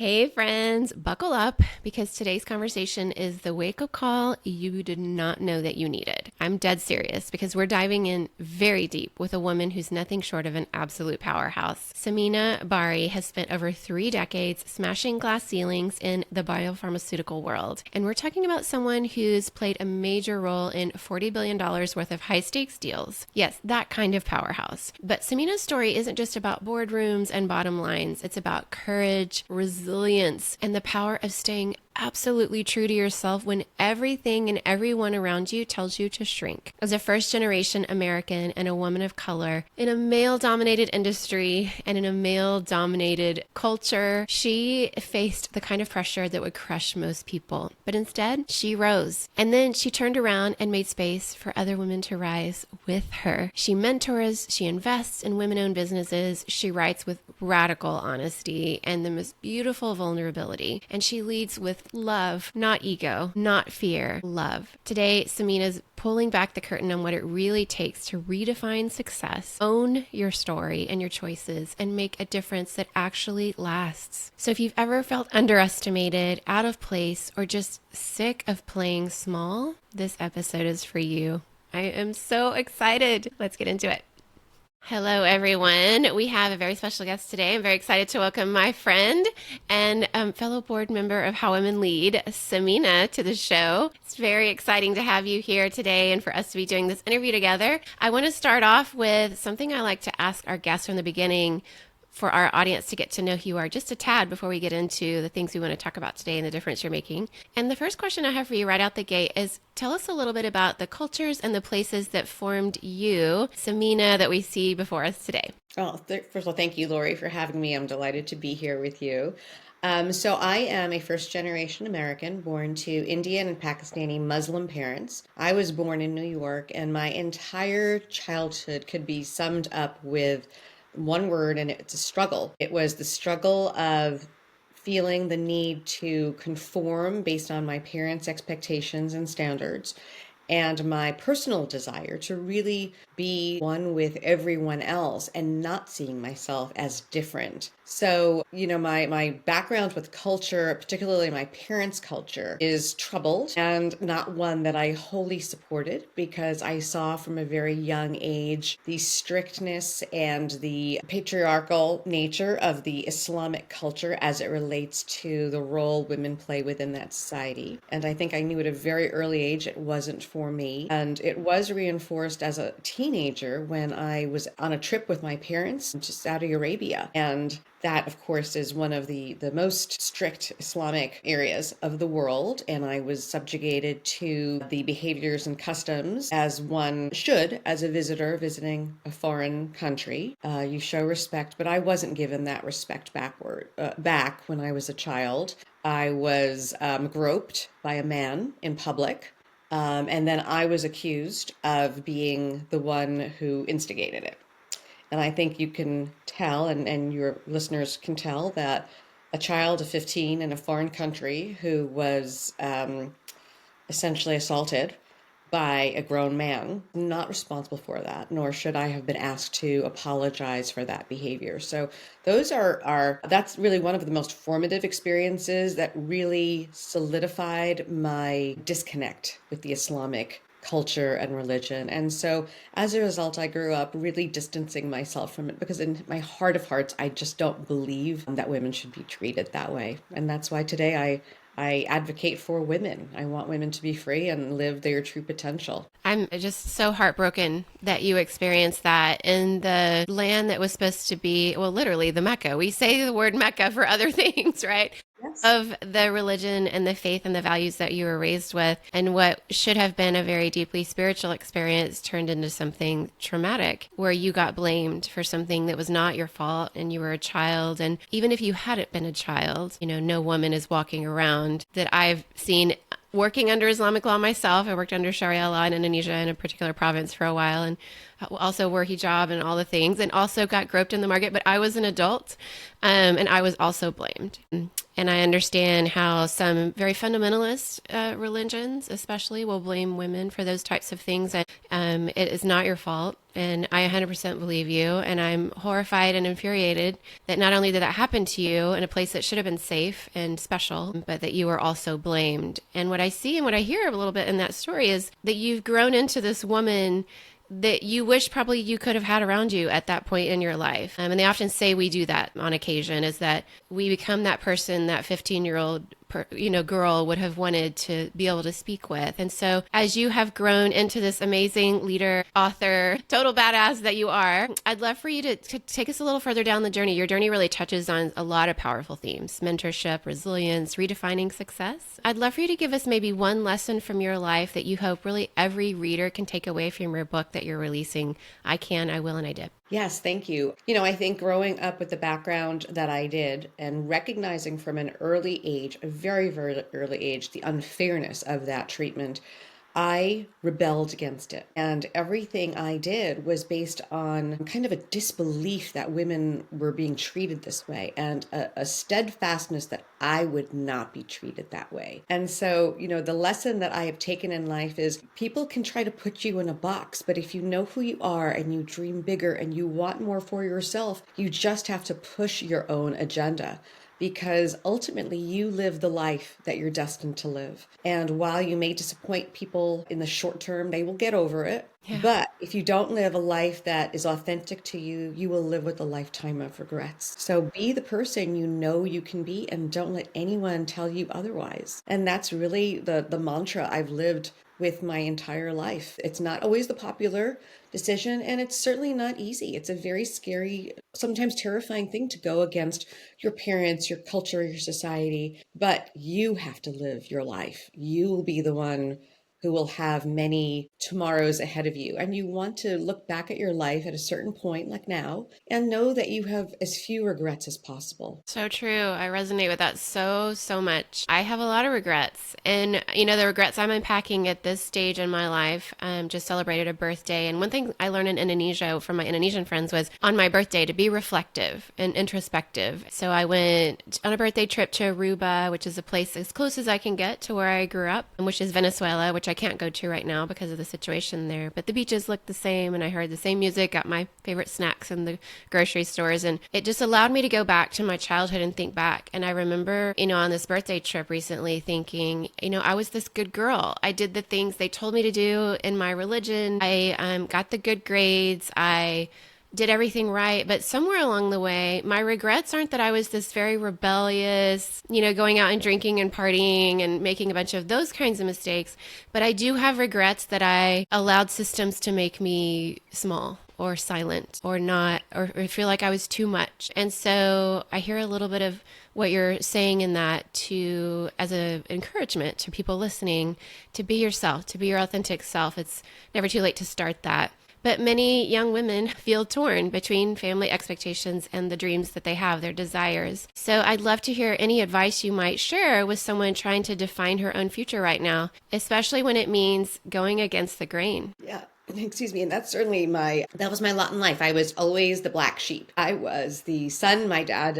Hey friends, buckle up because today's conversation is the wake-up call you did not know that you needed. I'm dead serious because we're diving in very deep with a woman who's nothing short of an absolute powerhouse. Samina Bari has spent over 3 decades smashing glass ceilings in the biopharmaceutical world. And we're talking about someone who's played a major role in $40 billion worth of high-stakes deals. Yes, that kind of powerhouse. But Samina's story isn't just about boardrooms and bottom lines. It's about courage, resilience, and the power of staying absolutely true to yourself when everything and everyone around you tells you to shrink. As a first-generation American and a woman of color in a male-dominated industry and in a male-dominated culture, she faced the kind of pressure that would crush most people. But instead, she rose. And then she turned around and made space for other women to rise with her. She mentors, she invests in women-owned businesses, she writes with radical honesty and the most beautiful vulnerability, and she leads with love, not ego, not fear, love. Today, Samina's pulling back the curtain on what it really takes to redefine success, own your story and your choices, and make a difference that actually lasts. So if you've ever felt underestimated, out of place, or just sick of playing small, this episode is for you. I am so excited. Let's get into it. Hello, everyone. We have a very special guest today. I'm very excited to welcome my friend and fellow board member of How Women Lead, Samina, to the show. It's very exciting to have you here today and for us to be doing this interview together. I want to start off with something I like to ask our guests from the beginning for our audience to get to know who you are just a tad before we get into the things we want to talk about today and the difference you're making. And the first question I have for you right out the gate is, tell us a little bit about the cultures and the places that formed you, Samina, that we see before us today. Oh, first of all, thank you, Lori, for having me. I'm delighted to be here with you. So I am a first-generation American born to Indian and Pakistani Muslim parents. I was born in New York, and my entire childhood could be summed up with one word, and it's a struggle. It was the struggle of feeling the need to conform based on my parents' expectations and standards, and my personal desire to really be one with everyone else and not seeing myself as different. So, my background with culture, particularly my parents' culture, is troubled and not one that I wholly supported, because I saw from a very young age the strictness and the patriarchal nature of the Islamic culture as it relates to the role women play within that society. And I think I knew at a very early age it wasn't for me. And it was reinforced as a teenager when I was on a trip with my parents to Saudi Arabia. And that, of course, is one of the most strict Islamic areas of the world. And I was subjugated to the behaviors and customs as one should as a visitor visiting a foreign country. You show respect, but I wasn't given that respect back when I was a child. I was groped by a man in public. And then I was accused of being the one who instigated it. And I think you can tell, and your listeners can tell, that a child of 15 in a foreign country who was essentially assaulted by a grown man, not responsible for that, nor should I have been asked to apologize for that behavior. So that's really one of the most formative experiences that really solidified my disconnect with the Islamic culture and religion. And so as a result, I grew up really distancing myself from it, because in my heart of hearts, I just don't believe that women should be treated that way. And that's why today I advocate for women. I want women to be free and live their true potential. I'm just so heartbroken that you experienced that in the land that was supposed to be, well, literally the Mecca. We say the word Mecca for other things, right? Yes. Of the religion and the faith and the values that you were raised with, and what should have been a very deeply spiritual experience turned into something traumatic, where you got blamed for something that was not your fault and you were a child. And even if you hadn't been a child, no woman is walking around that I've seen working under Islamic law myself. I worked under Sharia law in Indonesia in a particular province for a while, and also wore hijab and all the things, and also got groped in the market. But I was an adult, and I was also blamed. And I understand how some very fundamentalist religions, especially, will blame women for those types of things. And it is not your fault. And I 100% believe you. And I'm horrified and infuriated that not only did that happen to you in a place that should have been safe and special, but that you were also blamed. And what I see and what I hear a little bit in that story is that you've grown into this woman that you wish probably you could have had around you at that point in your life. And they often say we do that on occasion, is that we become that person that 15-year-old girl would have wanted to be able to speak with. And so as you have grown into this amazing leader, author, total badass that you are, I'd love for you to take us a little further down the journey. Your journey really touches on a lot of powerful themes: mentorship, resilience, redefining success. I'd love for you to give us maybe one lesson from your life that you hope really every reader can take away from your book that you're releasing. I can, I will, and I did. Yes, thank you. I think growing up with the background that I did and recognizing from an early age, a very, very early age, the unfairness of that treatment, I rebelled against it. And everything I did was based on kind of a disbelief that women were being treated this way and a steadfastness that I would not be treated that way. And so, the lesson that I have taken in life is people can try to put you in a box, but if you know who you are and you dream bigger and you want more for yourself, you just have to push your own agenda, because ultimately you live the life that you're destined to live. And while you may disappoint people in the short term, they will get over it. Yeah. But if you don't live a life that is authentic to you, you will live with a lifetime of regrets. So be the person you know you can be and don't let anyone tell you otherwise. And that's really the mantra I've lived with my entire life. It's not always the popular decision, and it's certainly not easy. It's a very scary, sometimes terrifying thing to go against your parents, your culture, your society, but you have to live your life. You will be the one who will have many tomorrows ahead of you. And you want to look back at your life at a certain point, like now, and know that you have as few regrets as possible. So true. I resonate with that so much. I have a lot of regrets. And, the regrets I'm unpacking at this stage in my life, just celebrated a birthday. And one thing I learned in Indonesia from my Indonesian friends was on my birthday to be reflective and introspective. So I went on a birthday trip to Aruba, which is a place as close as I can get to where I grew up, which is Venezuela, which I can't go to right now because of the situation there. But the beaches look the same, and I heard the same music, got my favorite snacks in the grocery stores. And it just allowed me to go back to my childhood and think back. And I remember, on this birthday trip recently thinking, I was this good girl. I did the things they told me to do in my religion. I got the good grades. I did everything right. But somewhere along the way, my regrets aren't that I was this very rebellious, going out and drinking and partying and making a bunch of those kinds of mistakes. But I do have regrets that I allowed systems to make me small or silent or not, or feel like I was too much. And so I hear a little bit of what you're saying in that as an encouragement to people listening, to be yourself, to be your authentic self. It's never too late to start that. But many young women feel torn between family expectations and the dreams that they have, their desires. So I'd love to hear any advice you might share with someone trying to define her own future right now, especially when it means going against the grain. Yeah. Excuse me. And that's certainly that was my lot in life. I was always the black sheep. I was the son my dad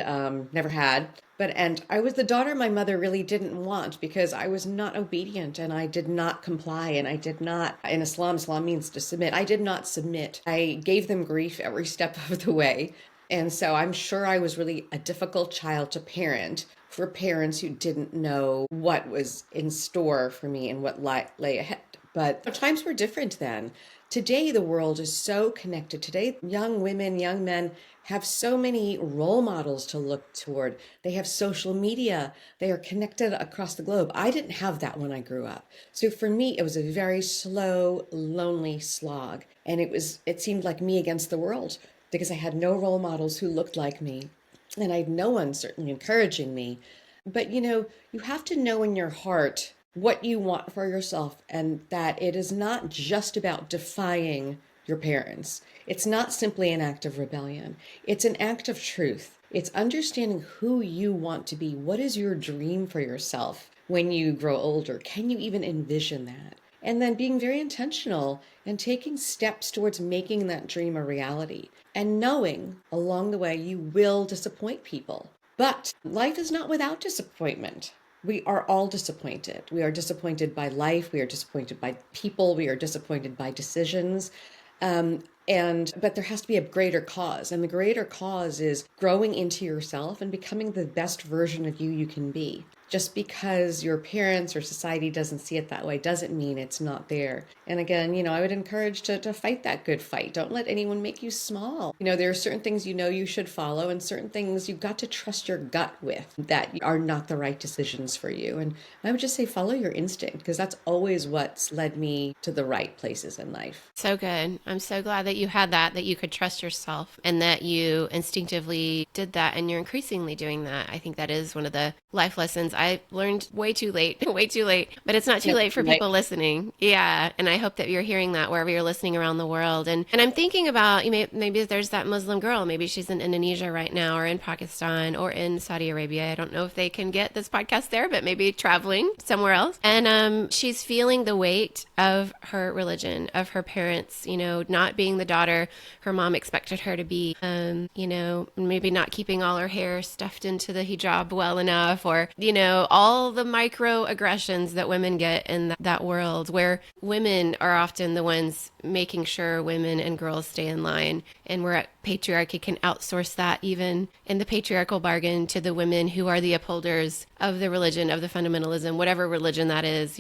never had. And I was the daughter my mother really didn't want because I was not obedient and I did not comply and I did not, in Islam means to submit. I did not submit. I gave them grief every step of the way. And so I'm sure I was really a difficult child to parent for parents who didn't know what was in store for me and what lay ahead. But times were different then. Today, the world is so connected. Today, young women, young men have so many role models to look toward. They have social media. They are connected across the globe. I didn't have that when I grew up. So for me, it was a very slow, lonely slog. And it seemed like me against the world because I had no role models who looked like me. And I had no one certainly encouraging me. But you have to know in your heart what you want for yourself, and that it is not just about defying your parents. It's not simply an act of rebellion. It's an act of truth. It's understanding who you want to be. What is your dream for yourself when you grow older? Can you even envision that? and then being very intentional and taking steps towards making that dream a reality, and knowing along the way you will disappoint people. But life is not without disappointment. We are all disappointed. We are disappointed by life. We are disappointed by people. We are disappointed by decisions. But there has to be a greater cause. And the greater cause is growing into yourself and becoming the best version of you can be. Just because your parents or society doesn't see it that way doesn't mean it's not there. And again, I would encourage to fight that good fight. Don't let anyone make you small. There are certain things you should follow, and certain things you've got to trust your gut with that are not the right decisions for you. And I would just say follow your instinct, because that's always what's led me to the right places in life. So good. I'm so glad that you had that you could trust yourself and that you instinctively did that, and you're increasingly doing that. I think that is one of the life lessons I learned way too late, way too late, but it's not too late for people listening. Yeah. And I hope that you're hearing that wherever you're listening around the world. And I'm thinking about, maybe there's that Muslim girl, maybe she's in Indonesia right now, or in Pakistan, or in Saudi Arabia. I don't know if they can get this podcast there, but maybe traveling somewhere else. And she's feeling the weight of her religion, of her parents, not being the daughter her mom expected her to be, maybe not keeping all her hair stuffed into the hijab well enough, or, all the microaggressions that women get in that world, where women are often the ones making sure women and girls stay in line, and where patriarchy can outsource that, even in the patriarchal bargain, to the women who are the upholders of the religion, of the fundamentalism, whatever religion that is,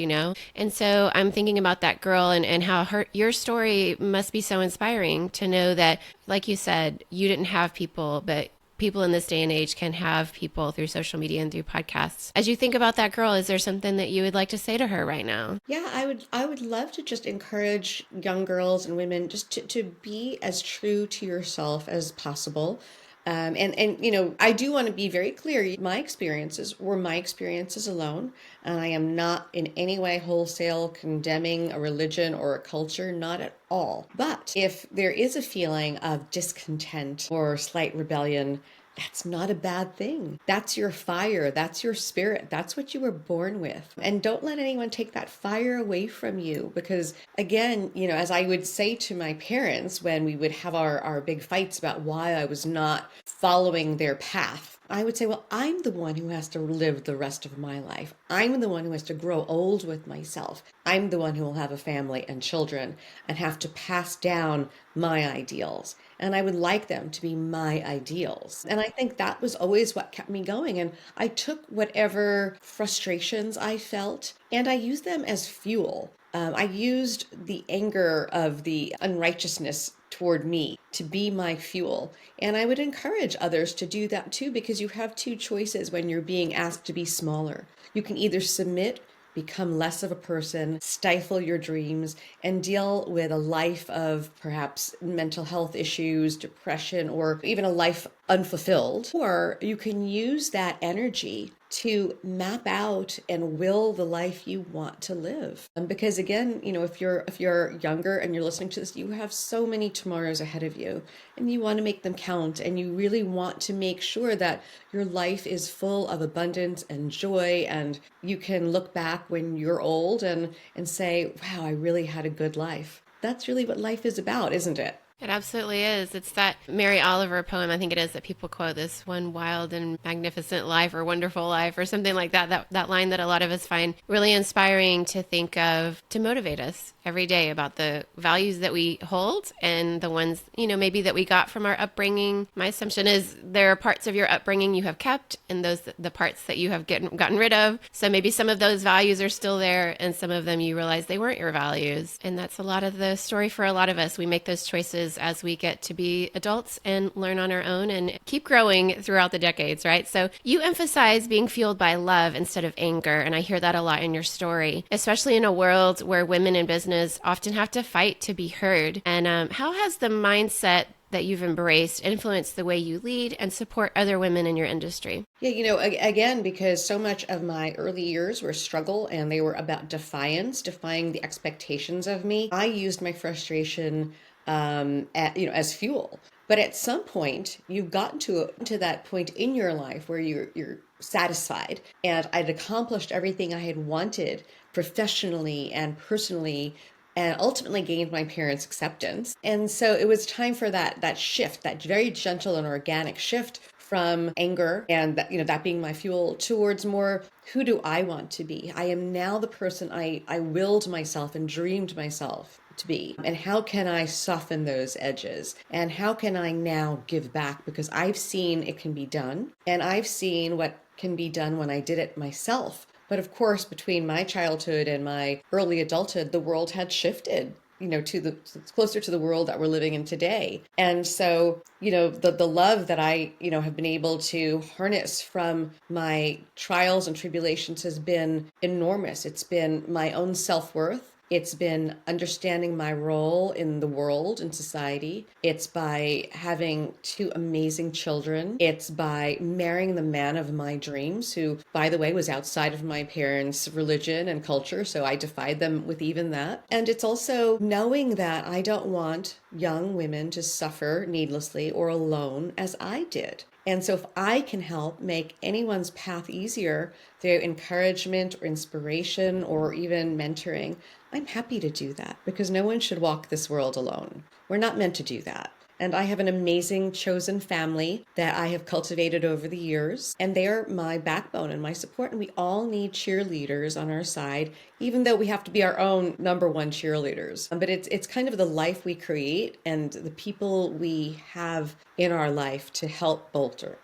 And so I'm thinking about that girl, and how your story must be so inspiring to know that, like you said, you didn't have people, but people in this day and age can have people through social media and through podcasts. As you think about that girl, is there something that you would like to say to her right now? Yeah, I would love to just encourage young girls and women just to be as true to yourself as possible. And I do want to be very clear. My experiences were my experiences alone, and I am not in any way wholesale condemning a religion or a culture, not at all. But if there is a feeling of discontent or slight rebellion, that's not a bad thing. That's your fire. That's your spirit. That's what you were born with. And don't let anyone take that fire away from you. Because again, as I would say to my parents when we would have our big fights about why I was not following their path, I would say, well, I'm the one who has to live the rest of my life. I'm the one who has to grow old with myself. I'm the one who will have a family and children and have to pass down my ideals. And I would like them to be my ideals. And I think that was always what kept me going. And I took whatever frustrations I felt and I used them as fuel. I used the anger of the unrighteousness toward me to be my fuel. And I would encourage others to do that too, because you have two choices when you're being asked to be smaller. You can either submit, become less of a person, stifle your dreams, and deal with a life of perhaps mental health issues, depression, or even a life unfulfilled. Or you can use that energy to map out and will the life you want to live. Because again, if you're younger and you're listening to this, you have so many tomorrows ahead of you, and you want to make them count, and you really want to make sure that your life is full of abundance and joy, and you can look back when you're old and say, wow, I really had a good life. That's really what life is about, isn't it? It absolutely is. It's that Mary Oliver poem, I think it is, that people quote, this one wild and magnificent life or wonderful life or something like that. That line that a lot of us find really inspiring to think of, to motivate us every day about the values that we hold and the ones, maybe that we got from our upbringing. My assumption is there are parts of your upbringing you have kept, and the parts that you have gotten rid of. So maybe some of those values are still there, and some of them you realize they weren't your values. And that's a lot of the story for a lot of us. We make those choices as we get to be adults and learn on our own and keep growing throughout the decades, right? So you emphasize being fueled by love instead of anger, and I hear that a lot in your story, especially in a world where women in business often have to fight to be heard. And how has the mindset that you've embraced influenced the way you lead and support other women in your industry? Yeah, again, because so much of my early years were struggle and they were about defiance, defying the expectations of me. I used my frustration as fuel. But at some point, you've gotten to that point in your life where you're satisfied, and I'd accomplished everything I had wanted professionally and personally, and ultimately gained my parents' acceptance. And so it was time for that shift, that very gentle and organic shift from anger and that, that being my fuel, towards more, who do I want to be? I am now the person I willed myself and dreamed myself to be. And how can I soften those edges? And how can I now give back? Because I've seen it can be done, and I've seen what can be done when I did it myself. But of course, between my childhood and my early adulthood, the world had shifted, to the closer to the world that we're living in today. And so, the love that I, have been able to harness from my trials and tribulations has been enormous. It's been my own self-worth. It's been understanding my role in the world and society. It's by having two amazing children. It's by marrying the man of my dreams, who, by the way, was outside of my parents' religion and culture. So I defied them with even that. And it's also knowing that I don't want young women to suffer needlessly or alone as I did. And so if I can help make anyone's path easier through encouragement or inspiration or even mentoring, I'm happy to do that, because no one should walk this world alone. We're not meant to do that. And I have an amazing chosen family that I have cultivated over the years, and they're my backbone and my support. And we all need cheerleaders on our side, even though we have to be our own number one cheerleaders. But it's kind of the life we create and the people we have in our life to help bolster.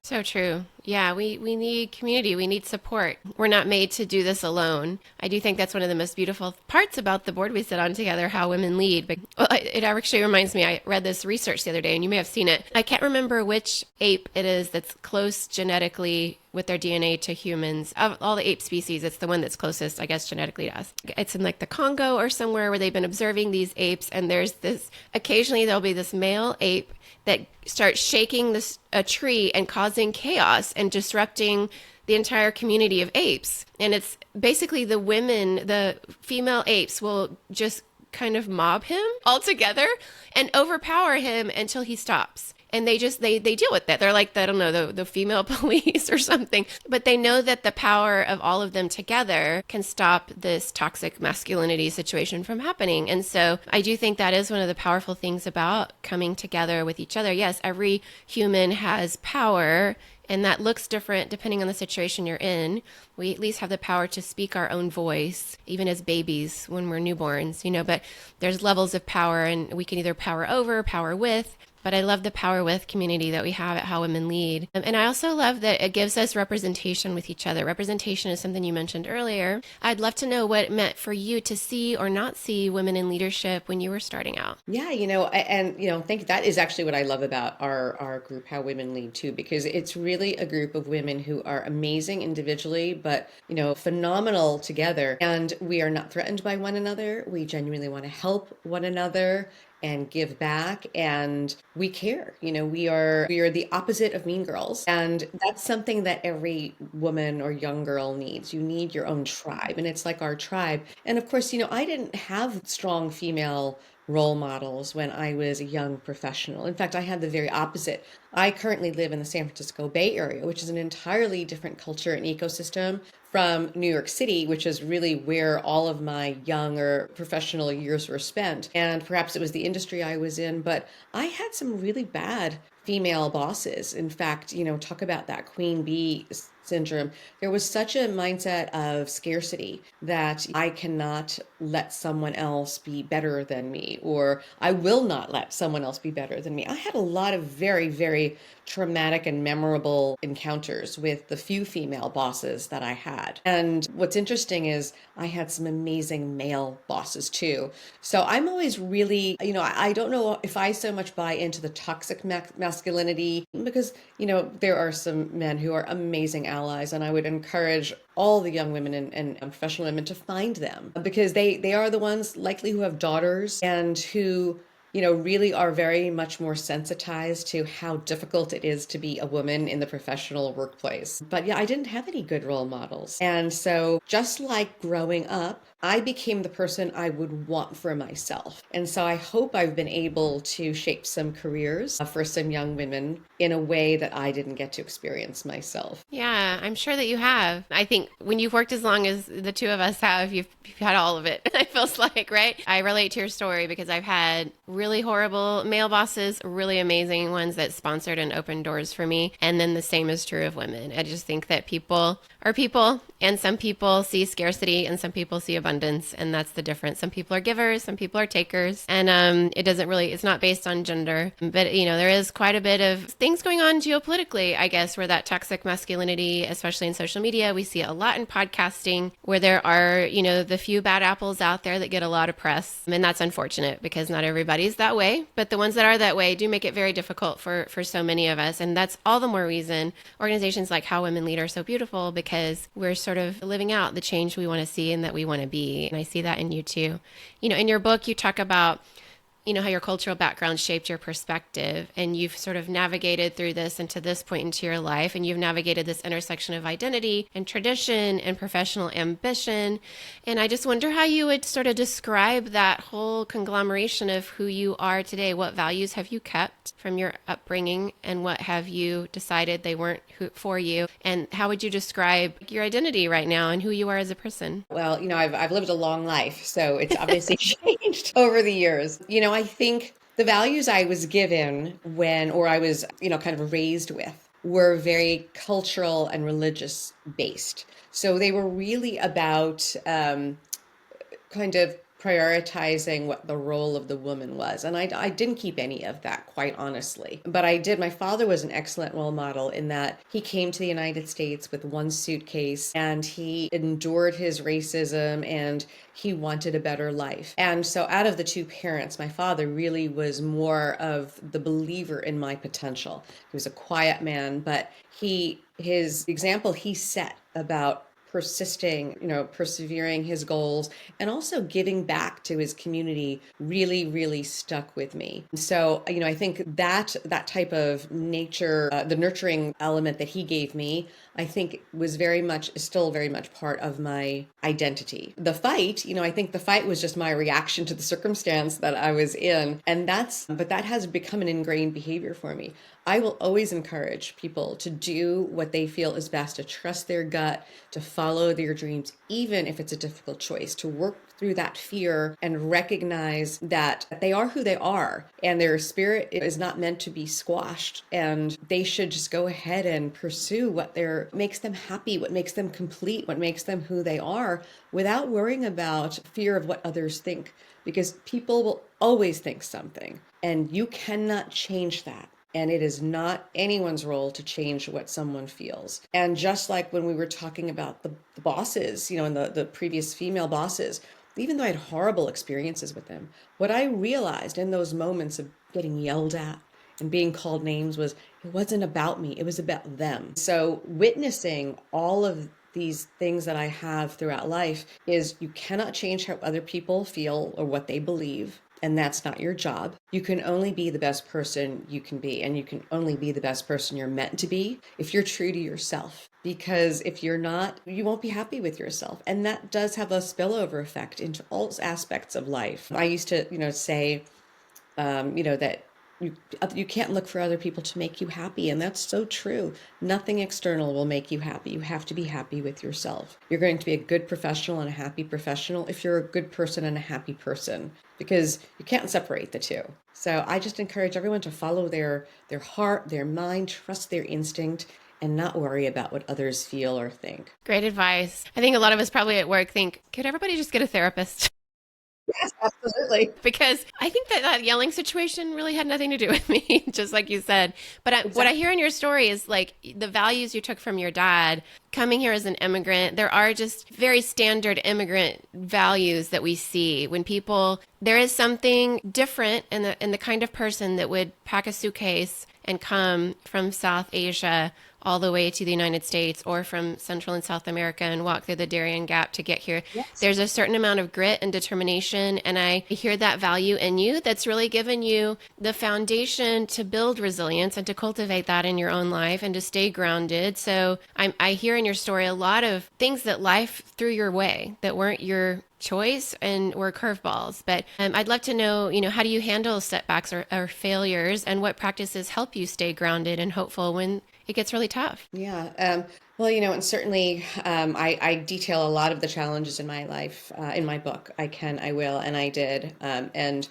So true. Yeah, we need community. We need support. We're not made to do this alone. I do think that's one of the most beautiful parts about the board we sit on together, how women lead. But it actually reminds me, I read this research the other day, and you may have seen it. I can't remember which ape it is that's close genetically with their DNA to humans. Of all the ape species, it's the one that's closest, I guess, genetically to us. It's in like the Congo or somewhere where they've been observing these apes, and there's this, occasionally there'll be this male ape that starts shaking a tree and causing chaos and disrupting the entire community of apes. And it's basically the female apes will just kind of mob him altogether and overpower him until he stops. And they deal with that. They're like, I don't know, the female police or something. But they know that the power of all of them together can stop this toxic masculinity situation from happening. And so I do think that is one of the powerful things about coming together with each other. Yes, every human has power, and that looks different depending on the situation you're in. We at least have the power to speak our own voice, even as babies when we're newborns, but there's levels of power, and we can either power over, power with. But I love the power with community that we have at How Women Lead. And I also love that it gives us representation with each other. Representation is something you mentioned earlier. I'd love to know what it meant for you to see or not see women in leadership when you were starting out. Yeah, thank you. That is actually what I love about our group, How Women Lead, too, because it's really a group of women who are amazing individually, but, phenomenal together. And we are not threatened by one another. We genuinely want to help one another and give back, and we care. We are the opposite of mean girls, and that's something that every woman or young girl needs. You need your own tribe, and it's like our tribe. And of course, I didn't have strong female role models when I was a young professional. In fact, I had the very opposite. I currently live in the San Francisco Bay Area, which is an entirely different culture and ecosystem from New York City, which is really where all of my younger professional years were spent. And perhaps it was the industry I was in, but I had some really bad female bosses. In fact, talk about that queen bee syndrome. There was such a mindset of scarcity that I cannot let someone else be better than me, or I will not let someone else be better than me. I had a lot of very, very traumatic and memorable encounters with the few female bosses that I had. And what's interesting is I had some amazing male bosses too. So I'm always really, I don't know if I so much buy into the toxic masculinity, because, there are some men who are amazing allies, and I would encourage all the young women and professional women to find them, because they are the ones likely who have daughters and who really are very much more sensitized to how difficult it is to be a woman in the professional workplace. But yeah, I didn't have any good role models. And so just like growing up I became the person I would want for myself. And so I hope I've been able to shape some careers for some young women in a way that I didn't get to experience myself. Yeah, I'm sure that you have. I think when you've worked as long as the two of us have, you've had all of it. It feels like, right? I relate to your story because I've had really horrible male bosses, really amazing ones that sponsored and opened doors for me. And then the same is true of women. I just think that people are people, and some people see scarcity and some people see abundance. And that's the difference. Some people are givers, some people are takers. And it doesn't really, it's not based on gender. But, there is quite a bit of things going on geopolitically, I guess, where that toxic masculinity, especially in social media, we see it a lot in podcasting, where there are, the few bad apples out there that get a lot of press. And that's unfortunate because not everybody's that way. But the ones that are that way do make it very difficult for so many of us. And that's all the more reason organizations like How Women Lead are so beautiful, because we're sort of living out the change we want to see and that we want to be. And I see that in you too. In your book, you talk about how your cultural background shaped your perspective, and you've sort of navigated through this and to this point into your life, and you've navigated this intersection of identity and tradition and professional ambition. And I just wonder how you would sort of describe that whole conglomeration of who you are today. What values have you kept from your upbringing, and what have you decided they weren't for you? And how would you describe your identity right now and who you are as a person? Well, I've lived a long life, so it's obviously changed over the years. I think the values I was given or I was, kind of raised with were very cultural and religious based. So they were really about kind of prioritizing what the role of the woman was. And I didn't keep any of that, quite honestly. But I did. My father was an excellent role model in that he came to the United States with one suitcase and he endured his racism and he wanted a better life. And so out of the two parents, my father really was more of the believer in my potential. He was a quiet man, but his example he set about persevering his goals and also giving back to his community really, really stuck with me. So, I think that type of nature, the nurturing element that he gave me, I think is still very much part of my identity. The fight, I think the fight was just my reaction to the circumstance that I was in. But that has become an ingrained behavior for me. I will always encourage people to do what they feel is best, to trust their gut, to follow their dreams, even if it's a difficult choice, to work through that fear and recognize that they are who they are and their spirit is not meant to be squashed, and they should just go ahead and pursue what makes them happy, what makes them complete, what makes them who they are, without worrying about fear of what others think, because people will always think something and you cannot change that. And it is not anyone's role to change what someone feels. And just like when we were talking about the bosses, and the previous female bosses, even though I had horrible experiences with them, what I realized in those moments of getting yelled at and being called names was it wasn't about me, it was about them. So witnessing all of these things that I have throughout life is you cannot change how other people feel or what they believe. And that's not your job. You can only be the best person you can be. And you can only be the best person you're meant to be if you're true to yourself. Because if you're not, you won't be happy with yourself. And that does have a spillover effect into all aspects of life. I used to, say, that you can't look for other people to make you happy. And that's so true. Nothing external will make you happy. You have to be happy with yourself. You're going to be a good professional and a happy professional if you're a good person and a happy person, because you can't separate the two. So I just encourage everyone to follow their heart, their mind, trust their instinct, and not worry about what others feel or think. Great advice. I think a lot of us probably at work think, could everybody just get a therapist? Yes, absolutely. Because I think that yelling situation really had nothing to do with me, just like you said. But exactly. What I hear in your story is like the values you took from your dad coming here as an immigrant. There are just very standard immigrant values that we see when there is something different in the kind of person that would pack a suitcase and come from South Asia all the way to the United States or from Central and South America and walk through the Darien Gap to get here. Yes. There's a certain amount of grit and determination. And I hear that value in you that's really given you the foundation to build resilience and to cultivate that in your own life and to stay grounded. So I hear in your story a lot of things that life threw your way that weren't your choice and were curveballs. But I'd love to know, how do you handle setbacks or failures, and what practices help you stay grounded and hopeful when it gets really tough? Yeah. Well, and certainly I detail a lot of the challenges in my life in my book. I can, I will, and I did. And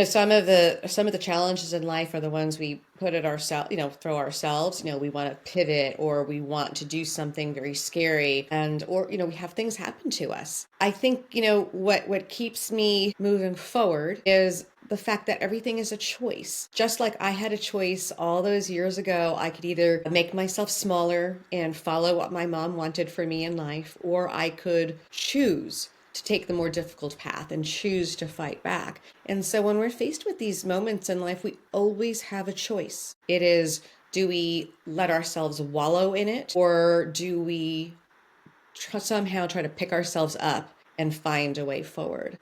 some of the challenges in life are the ones we put at ourselves, throw ourselves. We want to pivot, or we want to do something very scary, or we have things happen to us. I think what keeps me moving forward is the fact that everything is a choice. Just like I had a choice all those years ago, I could either make myself smaller and follow what my mom wanted for me in life, or I could choose to take the more difficult path and choose to fight back. And so when we're faced with these moments in life, we always have a choice. It is, do we let ourselves wallow in it, or do we somehow try to pick ourselves up and find a way forward?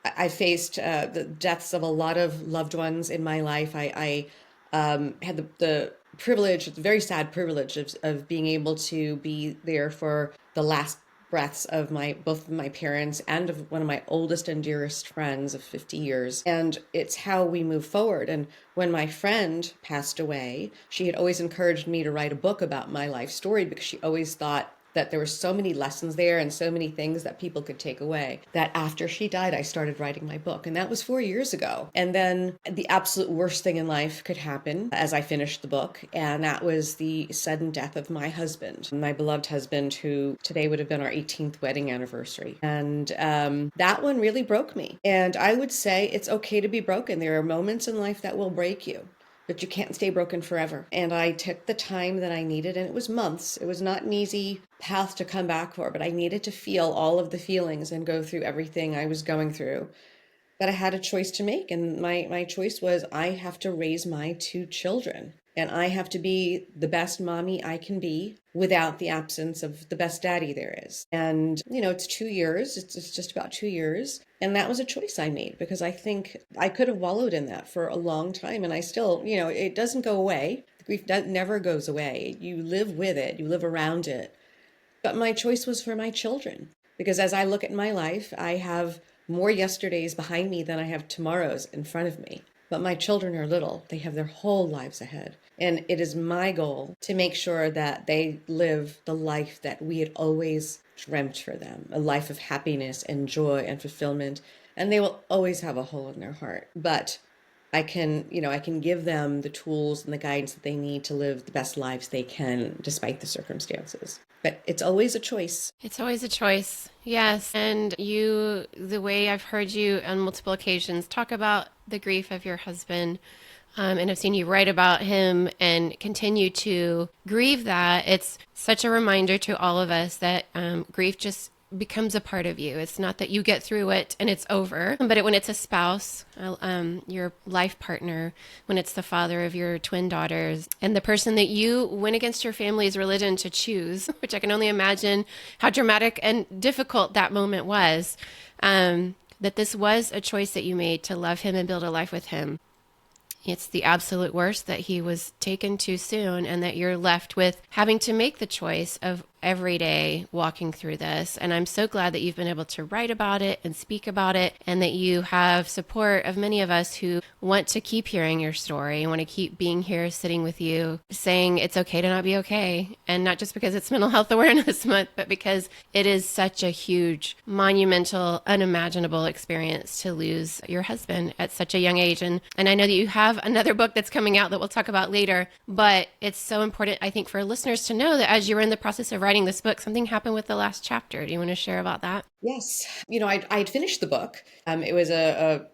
I faced the deaths of a lot of loved ones in my life. I had the privilege, the very sad privilege of being able to be there for the last breaths of both of my parents and of one of my oldest and dearest friends of 50 years. And it's how we move forward. And when my friend passed away, she had always encouraged me to write a book about my life story, because she always thought that there were so many lessons there and so many things that people could take away, that after she died, I started writing my book. And that was 4 years ago. And then the absolute worst thing in life could happen as I finished the book. And that was the sudden death of my husband, my beloved husband, who today would have been our 18th wedding anniversary. And that one really broke me. And I would say it's okay to be broken. There are moments in life that will break you, but you can't stay broken forever. And I took the time that I needed, and it was months. It was not an easy path to come back for, but I needed to feel all of the feelings and go through everything I was going through. But I had a choice to make, and my choice was, I have to raise my two children, and I have to be the best mommy I can be without the absence of the best daddy there is. And, it's 2 years. It's just about 2 years. And that was a choice I made, because I think I could have wallowed in that for a long time. And I still, it doesn't go away. The grief never goes away. You live with it, you live around it. But my choice was for my children, because as I look at my life, I have more yesterdays behind me than I have tomorrows in front of me. But my children are little. They have their whole lives ahead. And it is my goal to make sure that they live the life that we had always dreamt for them, a life of happiness and joy and fulfillment. And they will always have a hole in their heart. But I can give them the tools and the guidance that they need to live the best lives they can despite the circumstances. But it's always a choice. It's always a choice. Yes. And the way I've heard you on multiple occasions talk about the grief of your husband, and I've seen you write about him and continue to grieve that, it's such a reminder to all of us that grief just becomes a part of you. It's not that you get through it and it's over, but when it's a spouse, your life partner, when it's the father of your twin daughters, and the person that you went against your family's religion to choose, which I can only imagine how dramatic and difficult that moment was, that this was a choice that you made to love him and build a life with him. It's the absolute worst that he was taken too soon, and that you're left with having to make the choice of every day walking through this. And I'm so glad that you've been able to write about it and speak about it, and that you have support of many of us who want to keep hearing your story and want to keep being here sitting with you, saying it's okay to not be okay. And not just because it's Mental Health Awareness Month, but because it is such a huge, monumental, unimaginable experience to lose your husband at such a young age. And I know that you have another book that's coming out that we'll talk about later, but it's so important, I think, for listeners to know that as you were in the process of writing this book, something happened with the last chapter. Do you want to share about that? Yes. I'd finished the book. It was a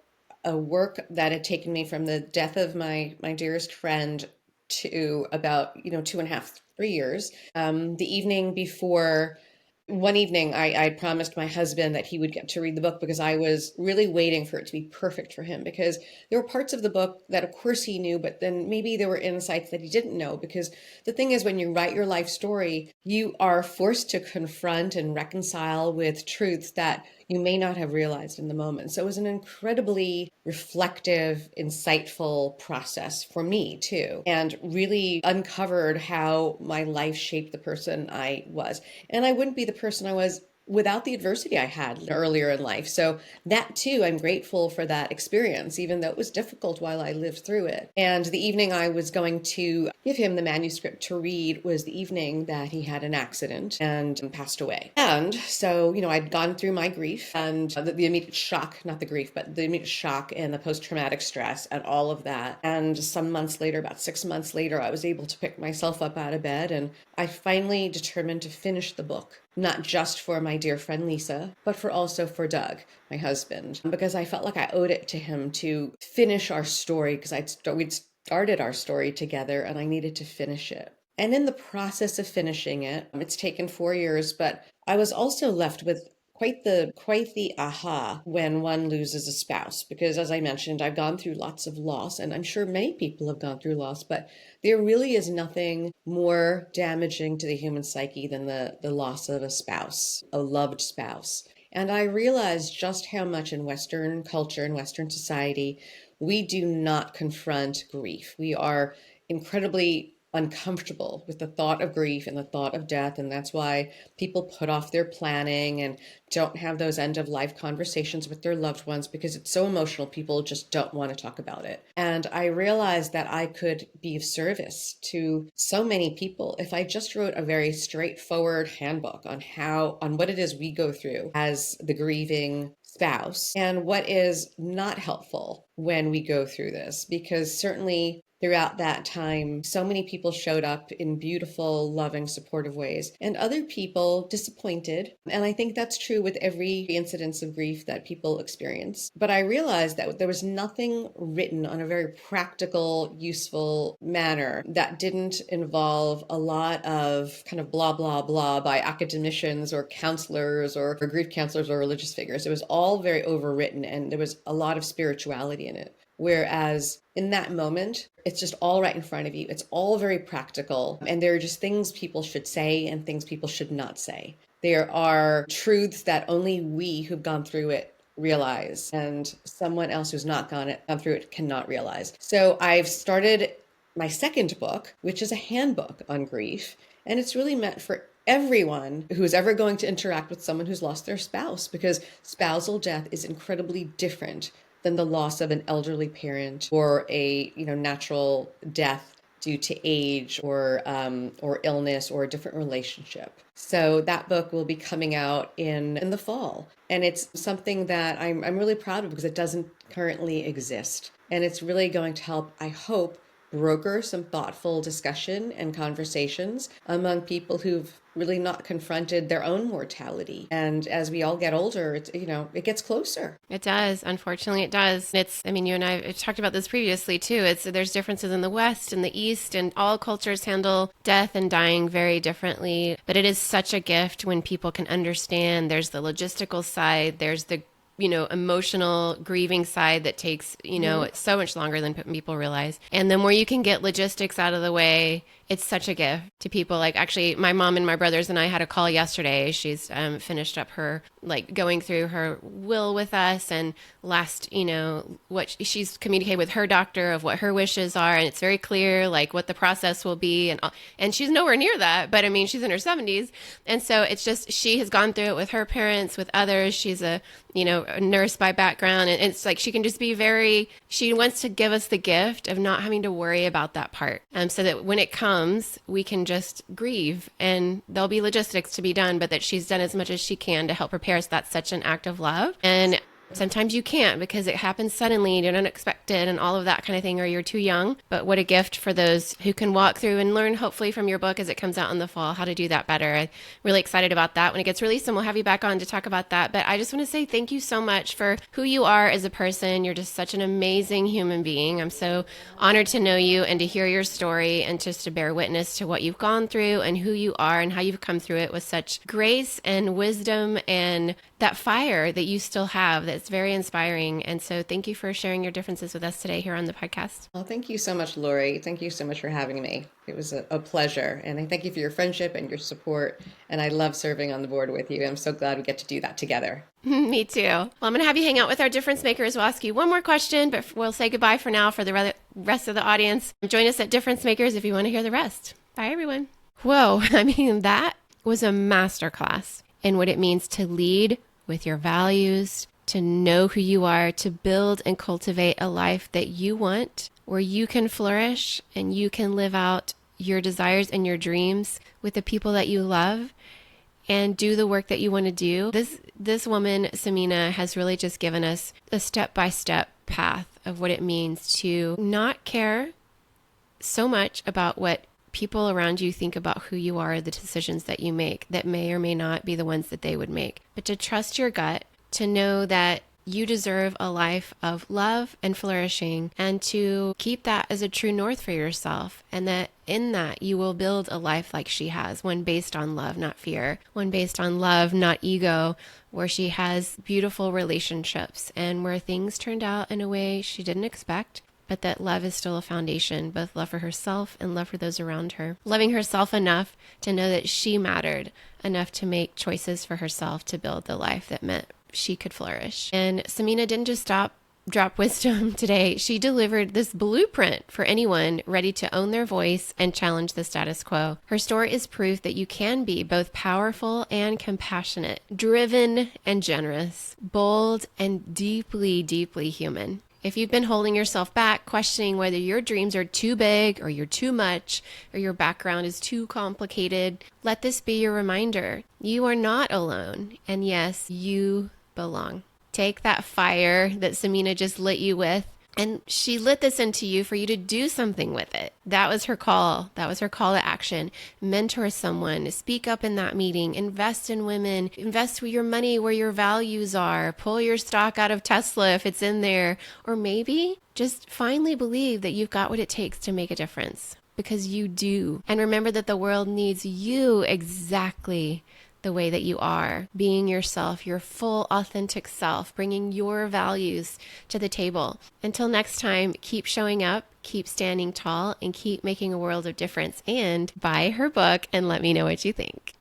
work that had taken me from the death of my dearest friend to about, 2.5, 3 years. The evening before one evening I promised my husband that he would get to read the book because I was really waiting for it to be perfect for him, because there were parts of the book that of course he knew, but then maybe there were insights that he didn't know. Because the thing is, when you write your life story, you are forced to confront and reconcile with truths that you may not have realized in the moment. So it was an incredibly reflective, insightful process for me too, and really uncovered how my life shaped the person I was. And I wouldn't be the person I was without the adversity I had earlier in life. So that too, I'm grateful for that experience, even though it was difficult while I lived through it. And the evening I was going to give him the manuscript to read was the evening that he had an accident and passed away. And so, I'd gone through my grief and the immediate shock, not the grief, but the immediate shock and the post-traumatic stress and all of that. And some months later, about 6 months later, I was able to pick myself up out of bed, and I finally determined to finish the book, not just for my dear friend Lisa, but also for Doug, my husband, because I felt like I owed it to him to finish our story, because we'd started our story together and I needed to finish it. And in the process of finishing it, it's taken 4 years, but I was also left with quite the aha when one loses a spouse, because as I mentioned, I've gone through lots of loss, and I'm sure many people have gone through loss, but there really is nothing more damaging to the human psyche than the loss of a spouse, a loved spouse. And I realized just how much in Western culture and Western society we do not confront grief. We are incredibly uncomfortable with the thought of grief and the thought of death. And that's why people put off their planning and don't have those end of life conversations with their loved ones, because it's so emotional. People just don't want to talk about it. And I realized that I could be of service to so many people if I just wrote a very straightforward handbook on what it is we go through as the grieving spouse and what is not helpful when we go through this. Because certainly throughout that time, so many people showed up in beautiful, loving, supportive ways, and other people disappointed. And I think that's true with every incidence of grief that people experience. But I realized that there was nothing written on a very practical, useful manner that didn't involve a lot of kind of blah, blah, blah by academicians or counselors or grief counselors or religious figures. It was all very overwritten, and there was a lot of spirituality in it. Whereas in that moment, it's just all right in front of you. It's all very practical. And there are just things people should say and things people should not say. There are truths that only we who've gone through it realize, and someone else who's not gone through it cannot realize. So I've started my second book, which is a handbook on grief. And it's really meant for everyone who's ever going to interact with someone who's lost their spouse, because spousal death is incredibly different than the loss of an elderly parent or a natural death due to age or illness or a different relationship. So that book will be coming out in the fall, and it's something that I'm really proud of because it doesn't currently exist, and it's really going to help, I hope, broker some thoughtful discussion and conversations among people who've really not confronted their own mortality. And as we all get older, it gets closer. It does. Unfortunately, it does. You and I have talked about this previously too. There's differences in the West and the East, and all cultures handle death and dying very differently. But it is such a gift when people can understand. There's the logistical side. There's the emotional grieving side that takes, it's so much longer than people realize. And the more you can get logistics out of the way, it's such a gift to people. Like, actually, my mom and my brothers and I had a call yesterday. She's finished up her, going through her will with us, and what she's communicated with her doctor of what her wishes are. And it's very clear, what the process will be. And she's nowhere near that, but she's in her 70s. And so it's just, she has gone through it with her parents, with others. She's a nurse by background. And it's she can just be she wants to give us the gift of not having to worry about that part. So that when it comes, we can just grieve, and there'll be logistics to be done, but that she's done as much as she can to help prepare us. That's such an act of love. And Sometimes you can't because it happens suddenly and you don't expect it and all of that kind of thing, or you're too young. But what a gift for those who can walk through and learn, hopefully, from your book as it comes out in the fall, how to do that better. I'm really excited about that when it gets released, and we'll have you back on to talk about that. But I just want to say thank you so much for who you are as a person. You're just such an amazing human being. I'm so honored to know you and to hear your story and just to bear witness to what you've gone through and who you are and how you've come through it with such grace and wisdom and that fire that you still have that's very inspiring. And so thank you for sharing your differences with us today here on the podcast. Well, thank you so much, Lori. Thank you so much for having me. It was a pleasure. And I thank you for your friendship and your support. And I love serving on the board with you. I'm so glad we get to do that together. Me too. Well, I'm going to have you hang out with our difference makers. We'll ask you one more question, but we'll say goodbye for now for the rest of the audience. Join us at Difference Makers if you want to hear the rest. Bye, everyone. Whoa. I mean, that was a masterclass in what it means to lead with your values, to know who you are, to build and cultivate a life that you want, where you can flourish and you can live out your desires and your dreams with the people that you love and do the work that you want to do. This woman, Samina, has really just given us a step-by-step path of what it means to not care so much about what people around you think about who you are, the decisions that you make that may or may not be the ones that they would make, but to trust your gut, to know that you deserve a life of love and flourishing, and to keep that as a true north for yourself. And that in that you will build a life like she has, one based on love, not fear, one based on love, not ego, where she has beautiful relationships and where things turned out in a way she didn't expect. But that love is still a foundation, both love for herself and love for those around her. Loving herself enough to know that she mattered enough to make choices for herself to build the life that meant she could flourish. And Samina didn't just drop wisdom today. She delivered this blueprint for anyone ready to own their voice and challenge the status quo. Her story is proof that you can be both powerful and compassionate, driven and generous, bold and deeply, deeply human. If you've been holding yourself back, questioning whether your dreams are too big or you're too much or your background is too complicated, let this be your reminder. You are not alone. And yes, you belong. Take that fire that Samina just lit you with, and she lit this into you for you to do something with it. That was her call. That was her call to action. Mentor someone, speak up in that meeting, invest in women, invest your money where your values are, pull your stock out of Tesla if it's in there, or maybe just finally believe that you've got what it takes to make a difference, because you do. And remember that the world needs you exactly the way that you are, being yourself, your full authentic self, bringing your values to the table. Until next time, keep showing up, keep standing tall, and keep making a world of difference. And buy her book and let me know what you think.